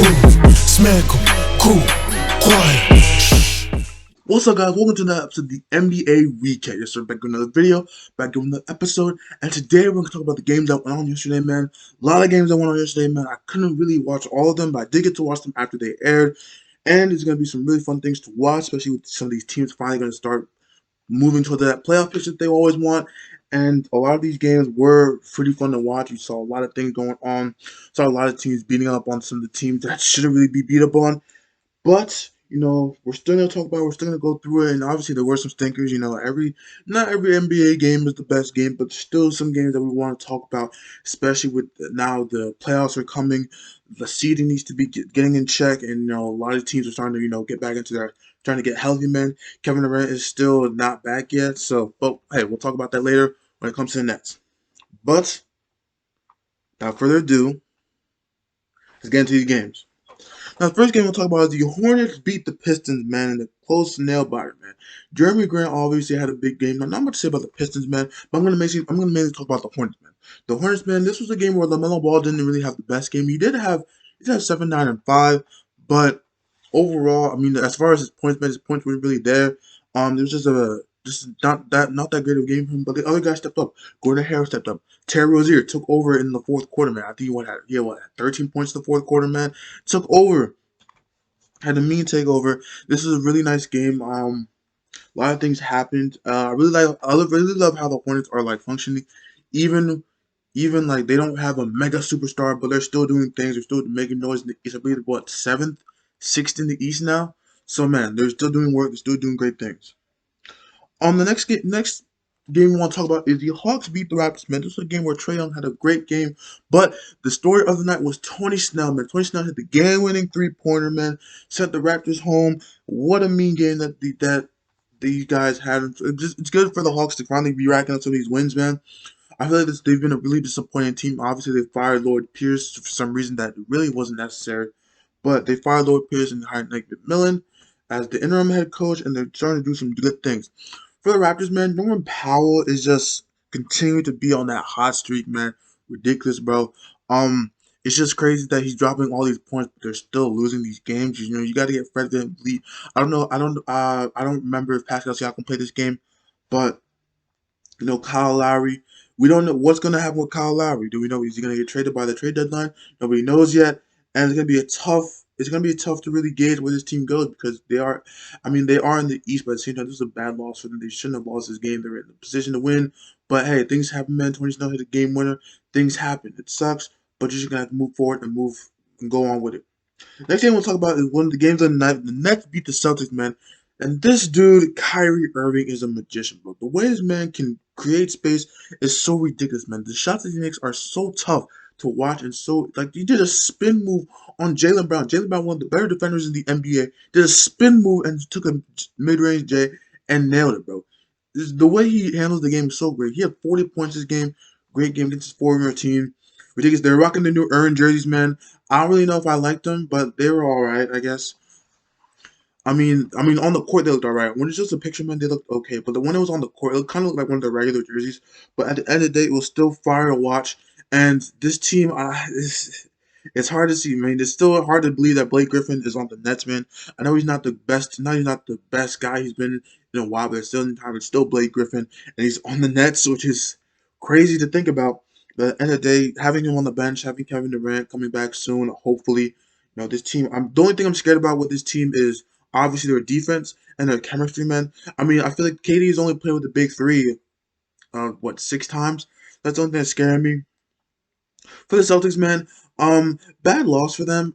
move, smack 'em, cool, quiet. What's up, guys? Welcome to another episode of the NBA Recap. Yes, sir. Back with another video, back with another episode, and today we're going to talk about the games that went on yesterday, man. A lot of games that went on yesterday, man. I couldn't really watch all of them, but I did get to watch them after they aired, and there's going to be some really fun things to watch, especially with some of these teams finally going to start moving toward that playoff pitch that they always want. And a lot of these games were pretty fun to watch. You saw a lot of things going on. Saw a lot of teams beating up on some of the teams that shouldn't really be beat up on. But, we're still gonna talk about it, we're still gonna go through it, and obviously there were some stinkers, not every NBA game is the best game, but still some games that we want to talk about, especially with now the playoffs are coming, the seeding needs to be getting in check, and a lot of teams are starting to, get back into their trying to get healthy, man. Kevin Durant is still not back yet, but hey, we'll talk about that later when it comes to the Nets. But without further ado, let's get into these games. Now, the first game we'll talk about is the Hornets beat the Pistons, man, in a close nail-biter, man. Jeremy Grant obviously had a big game. Now, not much to say about the Pistons, man, but I'm gonna mainly talk about the Hornets, man. The Hornets, man, this was a game where LaMelo Ball didn't really have the best game. He did have 7, 9, and 5, but overall, as far as his points, man, his points weren't really there. There was just not that great of a game for him, but the other guys stepped up. Gordon Harris stepped up. Terry Rozier took over in the fourth quarter, man. I think he had 13 points in the fourth quarter, man. Took over, had a mean takeover. This is a really nice game. A lot of things happened. I really love how the Hornets are like functioning, even like they don't have a mega superstar, but they're still doing things. They're still making noise in the East. I believe what, seventh, sixth in the East now. So man, they're still doing work. They're still doing great things. The next game we want to talk about is the Hawks beat the Raptors, man. This was a game where Trae Young had a great game, but the story of the night was Tony Snell, man. Tony Snell hit the game-winning three-pointer, man. Sent the Raptors home. What a mean game that these guys had. It's good for the Hawks to finally be racking up some of these wins, man. I feel like they've been a really disappointing team. Obviously, they fired Lloyd Pierce for some reason that really wasn't necessary, but they fired Lloyd Pierce and hired Nick McMillan as the interim head coach, and they're starting to do some good things. For the Raptors, man, Norman Powell is just continuing to be on that hot streak, man. Ridiculous, bro. It's just crazy that he's dropping all these points, but they're still losing these games. You got to get Fred VanVleet. I don't know. I don't remember if Pascal Siakam played this game, but Kyle Lowry. We don't know what's gonna happen with Kyle Lowry. Do we know is he gonna get traded by the trade deadline? Nobody knows yet, and it's gonna be tough to really gauge where this team goes because they are in the East, but at the same time, this is a bad loss for them. They shouldn't have lost this game. They're in a position to win, but hey, things happen, man. Tony Snell hit a game winner. Things happen. It sucks, but you're just gonna have to move forward and go on with it. Next thing we'll talk about is one of the games of the night. The Nets beat the Celtics, man. And this dude, Kyrie Irving, is a magician, bro. The way this man can create space is so ridiculous, man. The shots that he makes are so tough to watch and so, like, he did a spin move on Jaylen Brown. Jaylen Brown, one of the better defenders in the NBA, did a spin move and took a mid-range J and nailed it, bro. The way he handles the game is so great. He had 40 points this game. Great game against his former team. Ridiculous. They're rocking the new Earn jerseys, man. I don't really know if I liked them, but they were all right, I guess. On the court they looked alright. When it's just a picture, man, they looked okay. But when it was on the court, it kind of looked like one of the regular jerseys. But at the end of the day, it was still fire to watch. And this team, it's hard to see, man. It's still hard to believe that Blake Griffin is on the Nets, man. I know he's not the best. Now he's not the best guy he's been in a while, but it's still Blake Griffin, and he's on the Nets, which is crazy to think about. But at the end of the day, having him on the bench, having Kevin Durant coming back soon, hopefully, this team. The only thing I'm scared about with this team is obviously their defense and their chemistry, man. I feel like KD's only played with the big three, 6 times. That's the only thing that's scaring me. For the Celtics, man, bad loss for them.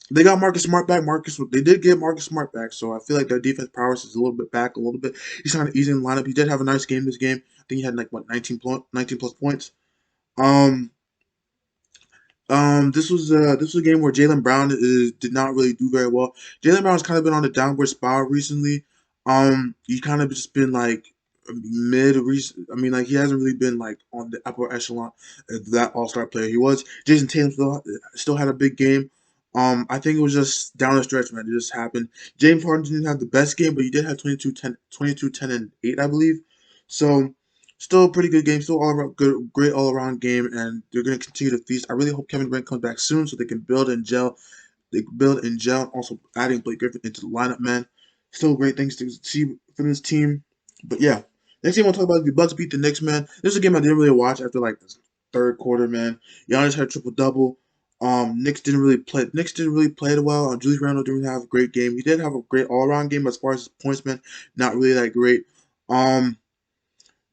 They got Marcus Smart back. They did get Marcus Smart back, so I feel like their defense prowess is a little bit back, a little bit. He's trying to ease in the lineup. He did have a nice game this game. I think he had 19 plus points. Um, this was a game where Jaylen Brown did not really do very well. Jaylen Brown's kind of been on a downward spiral recently. He's kind of just been like mid. He hasn't really been like on the upper echelon of that All-Star player he was. Jason Tatum still had a big game. I think it was just down the stretch, man. It just happened. James Harden didn't have the best game, but he did have 22, 10, and 8, I believe. So Still a pretty good game. Still all around good, great all around game, and they're going to continue to feast. I really hope Kevin Durant comes back soon so they can build and gel. They can build and gel. Also adding Blake Griffin into the lineup, man. Still great things to see from this team. But yeah, next game we'll talk about is the Bucks beat the Knicks, man. This is a game I didn't really watch after like the third quarter, man. Giannis had a triple double. Knicks didn't really play it well. Julius Randle didn't really have a great game. He did have a great all around game, but as far as his points, man, not really that great. Um,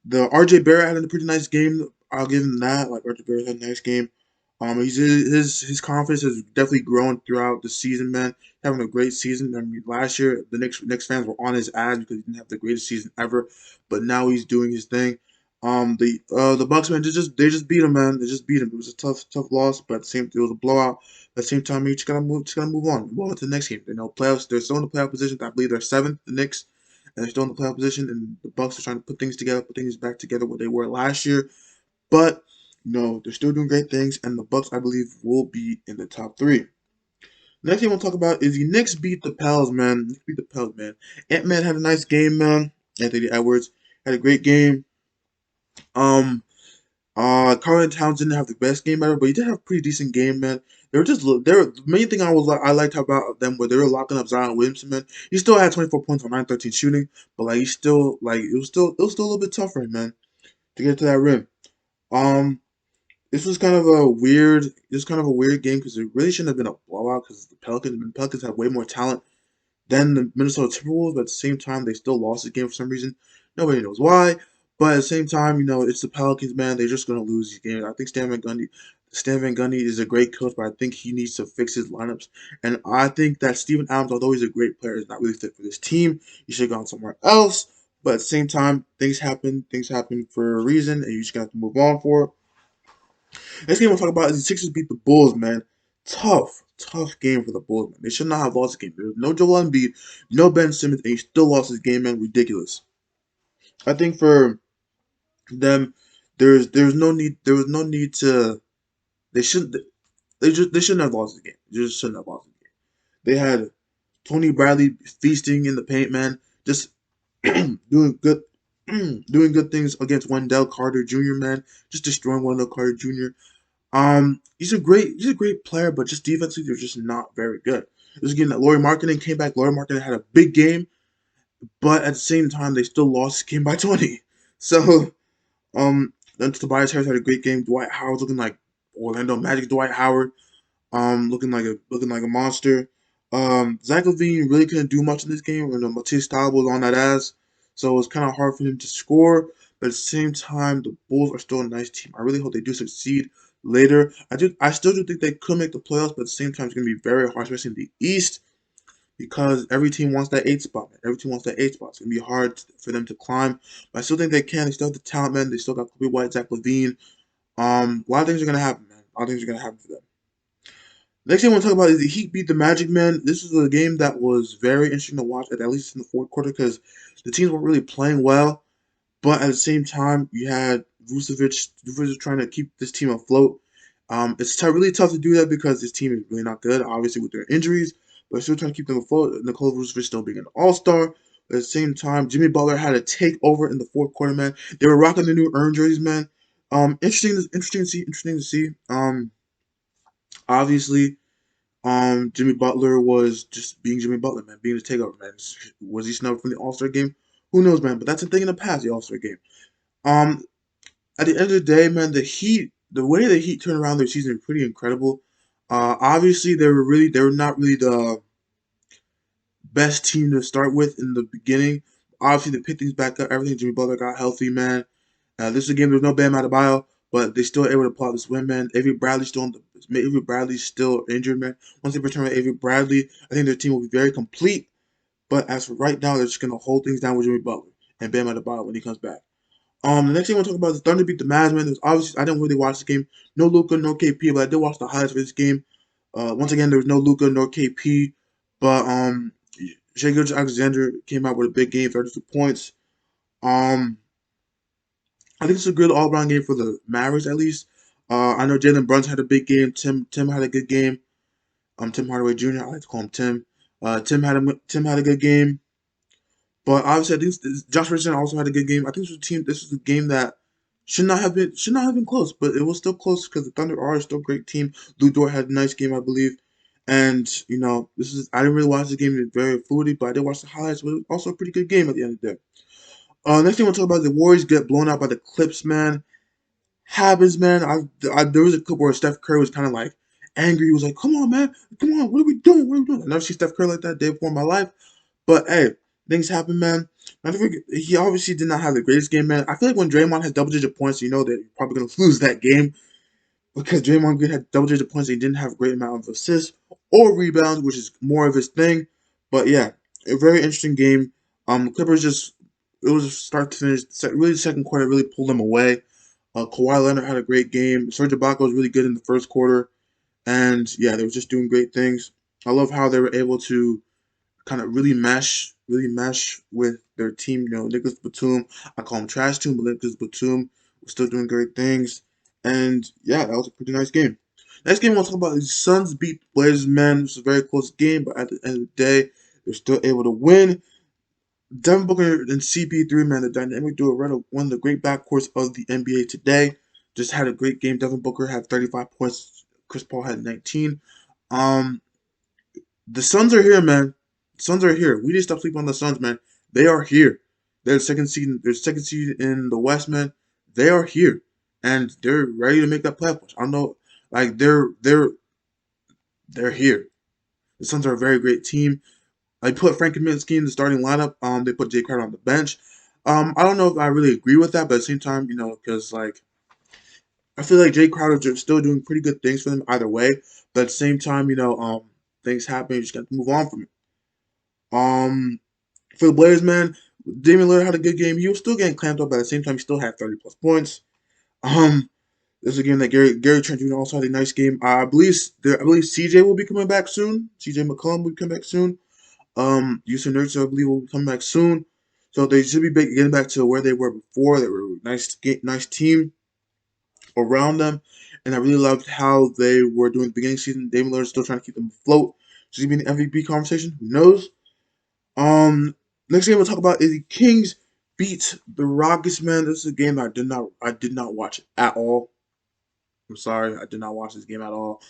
the RJ Barrett had a pretty nice game. I'll give him that. Like RJ Barrett had a nice game. His confidence has definitely grown throughout the season, man. Having a great season. I mean, last year the Knicks fans were on his ass because he didn't have the greatest season ever, but now he's doing his thing. The Bucks, man, they just beat him, man. They just beat him. It was a tough loss, but at the same it was a blowout. At the same time, you just gotta move on. Move on to the next game. You know, playoffs. They're still in the playoff position. I believe they're seventh, the Knicks, and they're still in the playoff position. And the Bucks are trying to put things together, put things back together what they were last year. But no, they're still doing great things, and the Bucks, I believe, will be in the top three. Next thing we'll talk about is the Knicks beat the Pels, man. Knicks beat the Pels, man. Ant-Man had a nice game, man. Anthony Edwards had a great game. Um, Carlton Towns didn't have the best game ever, but he did have a pretty decent game, man. The main thing I liked about them where they were locking up Zion Williamson, man. He still had 24 points on 9-13 shooting, but like he still like it was still a little bit tough for him, man, to get to that rim. Um, this was kind of a weird game because it really shouldn't have been a blowout because the Pelicans have way more talent than the Minnesota Timberwolves, but at the same time they still lost the game for some reason. Nobody knows why. But at the same time, it's the Pelicans, man. They're just gonna lose these games. I think Stan Van Gundy is a great coach, but I think he needs to fix his lineups. And I think that Steven Adams, although he's a great player, is not really fit for this team. He should have gone somewhere else. But at the same time, things happen. Things happen for a reason, and you just got to move on for it. Next game we'll talk about is the Sixers beat the Bulls, man. Tough game for the Bulls, man. They should not have lost the game. There was no Joel Embiid, no Ben Simmons, and he still lost his game, man. Ridiculous. I think for them, there's no need. There was no need to. They shouldn't. They shouldn't have lost the game. They just shouldn't have lost the game. They had Tony Bradley feasting in the paint, man. Just doing good. Doing good things against Wendell Carter Jr., man. Just destroying Wendell Carter Jr. He's a great player, but just defensively, they're just not very good. This again that Laurie Markkinen came back. Laurie Markkinen had a big game, but at the same time, they still lost the game by 20. So, then Tobias Harris had a great game. Dwight Howard looking like Orlando Magic. Dwight Howard, looking like a monster. Zach LaVine really couldn't do much in this game. Matisse Thybulle was on that ass, so it was kind of hard for him to score. But at the same time, the Bulls are still a nice team. I really hope they do succeed later. I still do think they could make the playoffs, but at the same time, it's going to be very hard, especially in the East, because every team wants that eight spot, man. Every team wants that eight spot. It's going to be hard for them to climb, but I still think they can. They still have the talent, man. They still got Kobe White, Zach LaVine. A lot of things are going to happen, man. A lot of things are going to happen for them. Next thing I want to talk about is the Heat beat the Magic, man. This was a game that was very interesting to watch, at least in the fourth quarter, because the teams weren't really playing well. But at the same time, you had Vucevic trying to keep this team afloat. It's really tough to do that because this team is really not good, obviously, with their injuries. But still trying to keep them afloat. Nikola Vucevic still being an all-star. At the same time, Jimmy Butler had a takeover in the fourth quarter, man. They were rocking the new earned jerseys, man. Interesting to see. Obviously, Jimmy Butler was just being Jimmy Butler, man, being the takeover, man. Was he snubbed from the All Star game? Who knows, man? But that's a thing in the past, the All Star game. Um, at the end of the day, man, the way the Heat turned around their season is pretty incredible. Obviously, they were not really the best team to start with in the beginning. Obviously, they picked things back up. Everything. Jimmy Butler got healthy, man. This is a game. There's no Bam Adebayo, but they still able to pull out this win, man. Avery Bradley's still injured, man. Once they return with Avery Bradley, I think their team will be very complete. But as for right now, they're just gonna hold things down with Jimmy Butler and Bam Adebayo when he comes back. The next thing I want to talk about is the Thunder beat the Mavs, man. There's obviously I didn't really watch the game. No Luka, no KP, but I did watch the highlights for this game. Once again, there was no Luka, no KP, but Shai Alexander came out with a big game, 32 points. Um, I think it's a good all-around game for the Mavericks at least. I know Jalen Brunson had a big game. Tim had a good game. Tim Hardaway Jr. I like to call him Tim. Tim had a good game. But obviously, I think Josh Richardson also had a good game. I think this was a team. This was a game that should not have been close, but it was still close because the Thunder are still a great team. Lou Dort had a nice game, I believe. And this is I didn't really watch the game; it was very fluid, but I did watch the highlights. But it was also a pretty good game at the end of the day. Next thing I want to talk about is the Warriors get blown out by the Clips, man. Happens, man. There was a clip where Steph Curry was kind of like angry. He was like, "Come on, man, come on, what are we doing? What are we doing?" I never see Steph Curry like that day before in my life. But hey, things happen, man. I think he obviously did not have the greatest game, man. I feel like when Draymond has double-digit points, you know that you're probably gonna lose that game because Draymond Green had double-digit points. And he didn't have a great amount of assists or rebounds, which is more of his thing. But yeah, a very interesting game. Clippers just it was start to finish. Really, the second quarter really pulled them away. Kawhi Leonard had a great game. Serge Ibaka was really good in the first quarter, and yeah, they were just doing great things. I love how they were able to kind of really mesh with their team. Nicholas Batum, I call him Trash Tomb, but Nicholas Batum was still doing great things. And yeah, that was a pretty nice game. Next game I want to talk about is Suns beat Blazers, man. It was a very close game, but at the end of the day, they're still able to win. Devin Booker and CP3, man, the dynamic duo, one of the great backcourts of the NBA today. Just had a great game. Devin Booker had 35 points. Chris Paul had 19. Um, the Suns are here, man. The Suns are here. We need to stop sleeping on the Suns, man. They are here. They're second seed. They're second seed in the West, man. They are here, and they're ready to make that playoff push. I don't know, like they're here. The Suns are a very great team. I put Frank Kaminsky in the starting lineup. They put Jay Crowder on the bench. I don't know if I really agree with that, but at the same time, because like I feel like Jay Crowder's still doing pretty good things for them either way. But at the same time, things happen. You just got to move on from it. Um, for the Blazers, man, Damian Lillard had a good game. He was still getting clamped up, but at the same time, he still had 30 plus points. Um, this is a game that Gary Trent Jr. also had a nice game. I believe CJ will be coming back soon. CJ McCollum will be coming back soon. Houston Nuggets, I believe, will be coming back soon. So they should be getting back to where they were before. They were a nice team around them, and I really loved how they were doing the beginning of the season. Damian Lillard still trying to keep them afloat. Should he be in the MVP conversation? Who knows? Next game we'll talk about is the Kings beat the Rockets. Man, this is a game I did not watch at all. I'm sorry, I did not watch this game at all.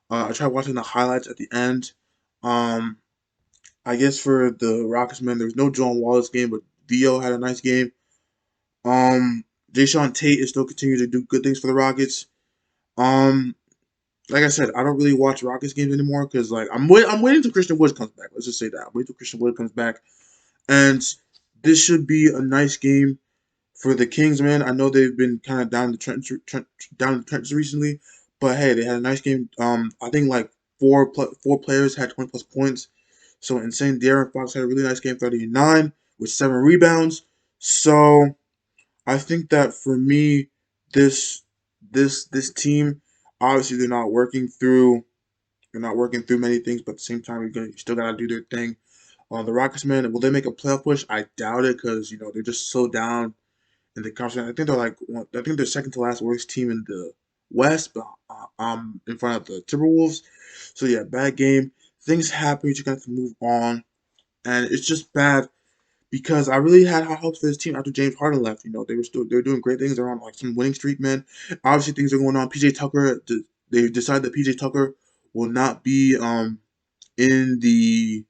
I tried watching the highlights at the end. Um, I guess for the Rockets, man, there was no John Wallace game, but Dio had a nice game. Um, Jayshawn Tate is still continuing to do good things for the Rockets. Um, like I said, I don't really watch Rockets games anymore because like I'm waiting till Christian Woods comes back. Let's just say that. I'm waiting till Christian Woods comes back. And this should be a nice game for the Kings, man. I know they've been kind of down the trenches recently, but hey, they had a nice game. I think like four players had 20 plus points, so insane. De'Aaron Fox had a really nice game, 39 with 7 rebounds. So I think that for me, this this team, obviously they're not working through many things, but at the same time, you still gotta do their thing. The Rockets, man, will they make a playoff push? I doubt it because they're just so down in the conference. I think they're second to last worst team in the West, but in front of the Timberwolves. So yeah, bad game. Things happen. You just got to move on, and it's just bad because I really had high hopes for this team after James Harden left. They were doing great things. They're on like some winning streak, man. Obviously, things are going on. PJ Tucker, they decided that PJ Tucker will not be in the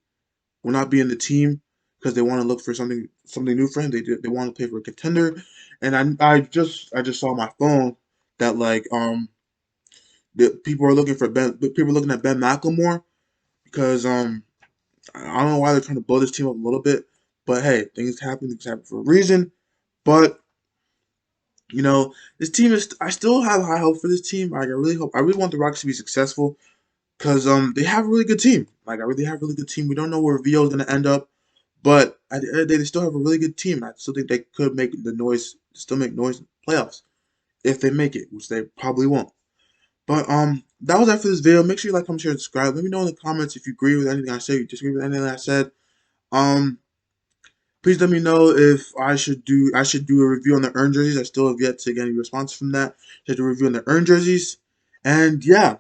will not be in the team because they want to look for something new for him. They want to play for a contender, and I just saw on my phone that like people are looking for people are looking at Ben McLemore because I don't know why they're trying to blow this team up a little bit, but hey, things happen for a reason. But this team is I still have high hope for this team. I really want the Rockets to be successful because they have a really good team. Like I really have a really good team. We don't know where VO is going to end up. But at the end of the day, they still have a really good team. I still think they could still make noise in the playoffs if they make it, which they probably won't. But that was it for this video. Make sure you like, comment, share, and subscribe. Let me know in the comments if you agree with anything I said, you disagree with anything I said. Um, please let me know if I should do a review on the earned jerseys. I still have yet to get any response from that. Should do a review on the earned jerseys. And yeah,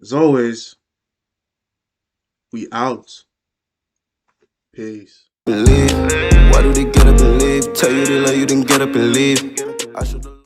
as always, we out. Peace. Believe. Why do they get up and leave? Tell you they love you, then get up and leave.